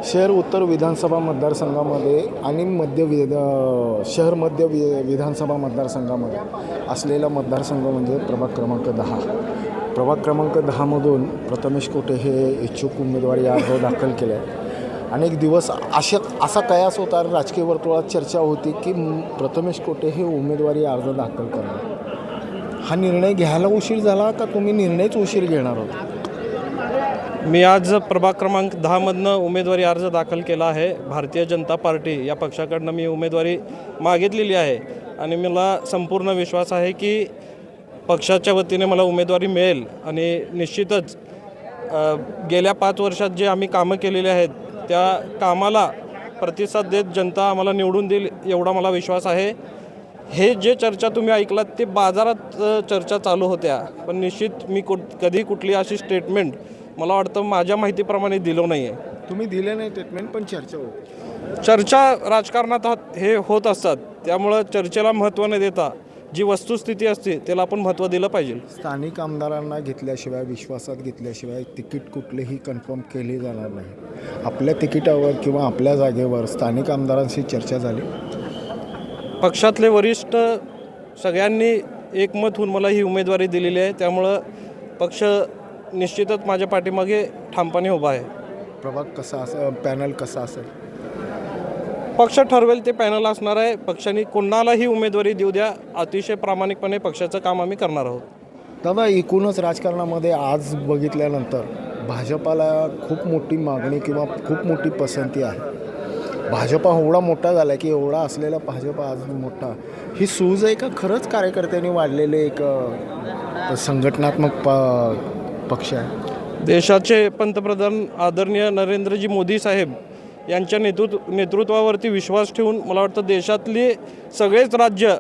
शहर उत्तर विधानसभा मतदारसंघामध्ये आणि शहर मध्य विधानसभा मतदारसंघामध्ये असलेला मतदारसंघ म्हणजे प्रभाग क्रमांक 10. प्रभाग क्रमांक 10मधून प्रथमेश कोटे हे इच्छुक उमेदवारी अर्ज दाखल केले आहे. अनेक दिवस असा कयास होता, राजकीय वर्तुळात चर्चा होती की प्रथमेश कोटे हे उमेदवारी अर्ज दाखल करणार. हा निर्णय घ्यायला उशीर झाला का तुम्ही निर्णयच उशीर घेणार होता? मी आज प्रभाग क्रमांक 10मधनं उमेदवारी अर्ज दाखल केला आहे. भारतीय जनता पार्टी या पक्षाकडनं मी उमेदवारी मागितलेली आहे आणि मला संपूर्ण विश्वास आहे की पक्षाच्या वतीने मला उमेदवारी मिळेल. आणि निश्चितच गेल्या 5 वर्षात जे आम्ही कामं केलेली आहेत त्या कामाला प्रतिसाद देत जनता आम्हाला निवडून देईल एवढा मला विश्वास आहे. हे जे चर्चा तुम्ही ऐकलात ते बाजारात चर्चा चालू होत्या, पण निश्चित मी कधी कुठली अशी स्टेटमेंट मला वाटतं माझ्या माहितीप्रमाणे दिलं नाही आहे. तुम्ही दिले नाही स्टेटमेंट, पण चर्चा होती. चर्चा राजकारणात हे होत असतात, त्यामुळं चर्चेला महत्त्व न देता जी वस्तुस्थिती असते त्याला आपण महत्त्व दिलं पाहिजे. स्थानिक आमदारांना घेतल्याशिवाय, विश्वासात घेतल्याशिवाय तिकीट कुठलेही कन्फर्म केले जाणार नाही. आपल्या तिकिटावर किंवा आपल्या जागेवर स्थानिक आमदारांशी चर्चा झाली. पक्षातले वरिष्ठ सगळ्यांनी एकमत होऊन मला ही उमेदवारी दिलेली आहे, त्यामुळं पक्ष निश्चितच माझ्या पाठीमागे ठामपणे उभा आहे. प्रभाग कसा असेल, पॅनल कसा असेल, पक्ष ठरवेल ते पॅनल असणार आहे. पक्षाने कोणालाही उमेदवारी देऊ द्या, अतिशय प्रामाणिकपणे पक्षाचं काम आम्ही करणार आहोत. दादा, एकूणच राजकारणामध्ये आज बघितल्यानंतर भाजपाला खूप मोठी मागणी किंवा खूप मोठी पसंती आहे. भाजपा एवढा मोठा झाला की एवढा असलेला भाजपा आज मोठा, ही सूज आहे का खरंच कार्यकर्त्यांनी वाढलेले एक संघटनात्मक पक्ष आहे? देशाचे पंतप्रधान आदरणीय नरेंद्रजी मोदी साहेब यांच्या नेतृत्वावरती विश्वास ठेवून मला वाटतं देशातली सगळेच राज्य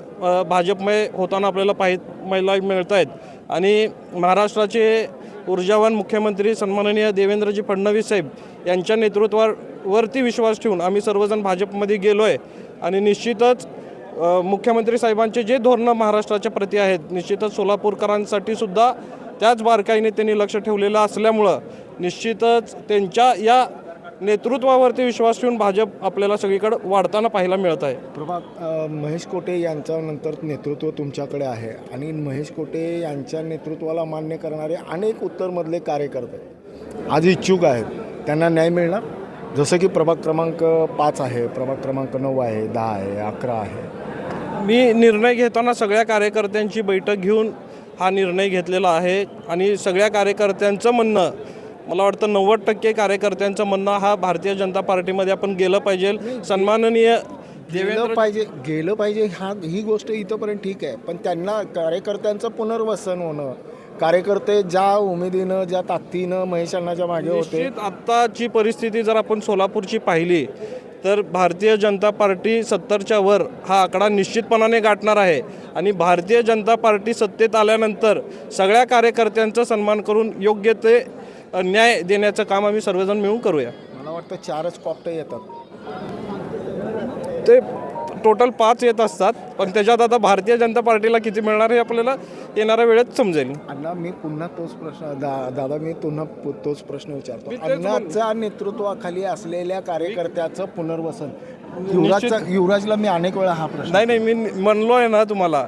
भाजपमय होताना आपल्याला पाहायला मिळत आहेत. आणि महाराष्ट्राचे ऊर्जावान मुख्यमंत्री सन्माननीय देवेंद्रजी फडणवीस साहेब यांच्या नेतृत्वावरती विश्वास ठेवून आम्ही सर्वजण भाजपमध्ये गेलो आहे. आणि निश्चितच मुख्यमंत्री साहेबांचे जे धोरणं महाराष्ट्राच्या प्रती आहेत, निश्चितच सोलापूरकरांसाठी सुद्धा त्याच बारकाईने त्यांनी लक्ष ठेवलेलं असल्यामुळं निश्चितच त्यांच्या या नेतृत्वावरती विश्वास ठेवून भाजप आपल्याला सगळीकडे वाढताना पाहायला मिळत आहे. प्रभाग महेश कोटे यांच्यानंतर नेतृत्व तुमच्याकडे आहे आणि महेश कोटे यांच्या नेतृत्वाला मान्य करणारे अनेक उत्तरमधले कार्यकर्ते आज इच्छुक आहेत. त्यांना न्याय मिळणार? जसं की प्रभाग क्रमांक 5 आहे, प्रभाग क्रमांक 9 आहे, 10 आहे, 11 आहे. मी निर्णय घेताना सगळ्या कार्यकर्त्यांची बैठक घेऊन हा निर्णय घेतलेला आहे. आणि सगळ्या कार्यकर्त्यांचं म्हणणं, मला वाटतं 90% कार्यकर्त्यांचं म्हणणं हा भारतीय जनता पार्टीमध्ये आपण गेलं पाहिजे. सन्माननीय गेलं पाहिजे ही गोष्ट इथंपर्यंत ठीक आहे, पण त्यांना कार्यकर्त्यांचं पुनर्वसन होणं, कार्यकर्ते ज्या उमेदीनं ज्या ताकदीनं महेश अण्णाच्या मागे होते. आत्ताची परिस्थिती जर आपण सोलापूरची पाहिली तर भारतीय जनता पार्टी 70च्या वर हा आकडा निश्चितपणाने गाठणार आहे. आणि भारतीय जनता पार्टी सत्तेत आल्यानंतर सगळ्या कार्यकर्त्यांचा सन्मान करून योग्य ते न्याय देण्याचं काम आम्ही सर्वजण मिळून करूया. मला वाटतं 4च कॉप्ट येतात, ते टोटल 5 येत असतात, पण त्याच्यात आता भारतीय जनता पार्टीला किती मिळणार हे आपल्याला येणाऱ्या वेळेत समजेल. अण्णा, मी पुन्हा तोच प्रश्न दादा मी पुन्हा तोच प्रश्न विचारतो. अण्णाच्या नेतृत्वाखाली असलेल्या कार्यकर्त्याचं पुनर्वसन, युवराजला मी अनेक वेळा हा प्रश्न नाही मी म्हणलो आहे ना तुम्हाला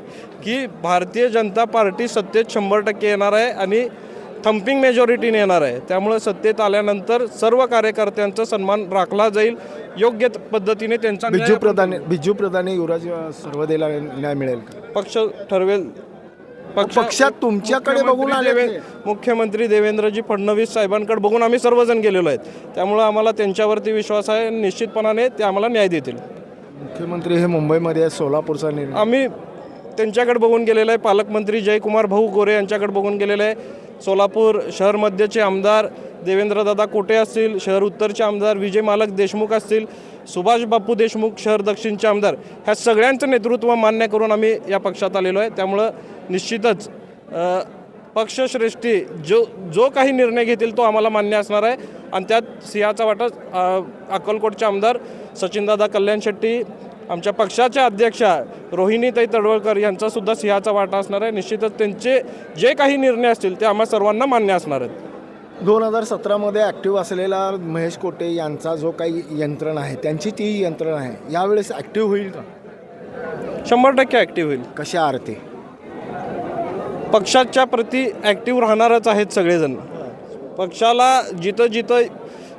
की भारतीय जनता पार्टी सत्तेत 100% येणार आहे आणि थम्पिंग मेजॉरिटीने येणार आहे. त्यामुळे सत्तेत आल्यानंतर सर्व कार्यकर्त्यांचा सन्मान राखला जाईल, योग्य पद्धतीने त्यांचा. बिजू प्रधाने युवराज सर्वदेला न्याय मिळेल का? पक्ष ठरवेल. पक्षात तुमच्याकडे बघून आले, मुख्यमंत्री देवेंद्रजी फडणवीस साहेबांकडे बघून आम्ही सर्वजण गेलेलो आहेत, त्यामुळे आम्हाला त्यांच्यावरती विश्वास आहे. निश्चितपणाने ते आम्हाला न्याय देतील. मुख्यमंत्री हे मुंबईमध्ये सोलापूरचा निर्णय आम्ही त्यांच्याकडे बघून गेलेलं आहे. पालकमंत्री जयकुमार भाऊ गोरे यांच्याकडे बघून गेलेलं आहे. सोलापूर शहर मध्यचे आमदार देवेंद्रदादा कोटे असतील, शहर उत्तरचे आमदार विजय मालक देशमुख असतील, सुभाष बापू देशमुख शहर दक्षिणचे आमदार, ह्या सगळ्यांचं नेतृत्व मान्य करून आम्ही या पक्षात आलेलो आहे. त्यामुळं निश्चितच पक्षश्रेष्ठी जो काही निर्णय घेतील तो आम्हाला मान्य असणार आहे. आणि त्यात सिंहाचा वाटा अक्कलकोटचे आमदार सचिनदादा कल्याण शेट्टी, आमच्या पक्षाच्या अध्यक्षा रोहिणीताई तडवळकर यांचासुद्धा सिंहाचा वाटा असणार आहे. निश्चितच त्यांचे जे काही निर्णय असतील ते आम्हा सर्वांना मान्य असणार आहेत. 2017मध्ये ॲक्टिव्ह असलेला महेश कोटे यांचा जो काही यंत्रणा आहे त्यांची ती यंत्रणा आहे यावेळेस ॲक्टिव्ह होईल का? 100% ॲक्टिव्ह होईल. कशा आरती पक्षाच्या प्रती ॲक्टिव्ह राहणारच आहेत सगळेजण. पक्षाला जिथं जिथं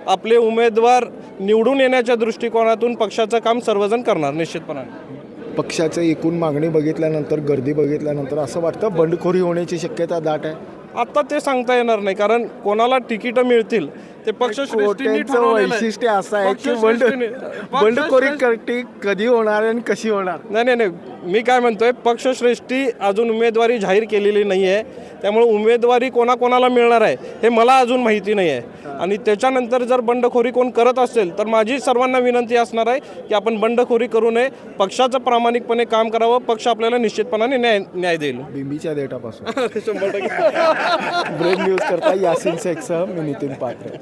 आपले उमेदवार निवडून येण्याच्या दृष्टिकोनातून पक्षाचं काम सर्वजण करणार निश्चितपणाने. पक्षाचं एकूण मागणी बघितल्यानंतर गर्दी बघितल्यानंतर असं वाटतं बंडखोरी होण्याची शक्यता दाट आहे. आत्ता ते सांगता येणार नाही, कारण कोणाला तिकीटं मिळतील ते पक्षश्रेष्ठींनी कोट्यांचं ठरवलेलं आहे. वैशिष्ट्य असं आहे की पक्षश्रेष्ठींनी- बंडखोरी करती कधी होणार आणि कशी होणार. नाही, मी काय म्हणतोय, पक्षश्रेष्ठी अजून उमेदवारी जाहीर केलेली नाही आहे. त्यामुळे उमेदवारी कोणाकोणाला मिळणार आहे हे मला अजून माहिती नाही आहे. आणि त्याच्यानंतर जर बंडखोरी कोण करत असेल तर माझी सर्वांना विनंती असणार आहे की आपण बंडखोरी करू नये, पक्षाचं प्रामाणिकपणे काम करावं. पक्ष आपल्याला निश्चितपणाने न्याय देईल. बिंबीच्या देठापासून 100%. ब्रेक न्यूज करता यासिन शेखसह मी नितीन पात्रे.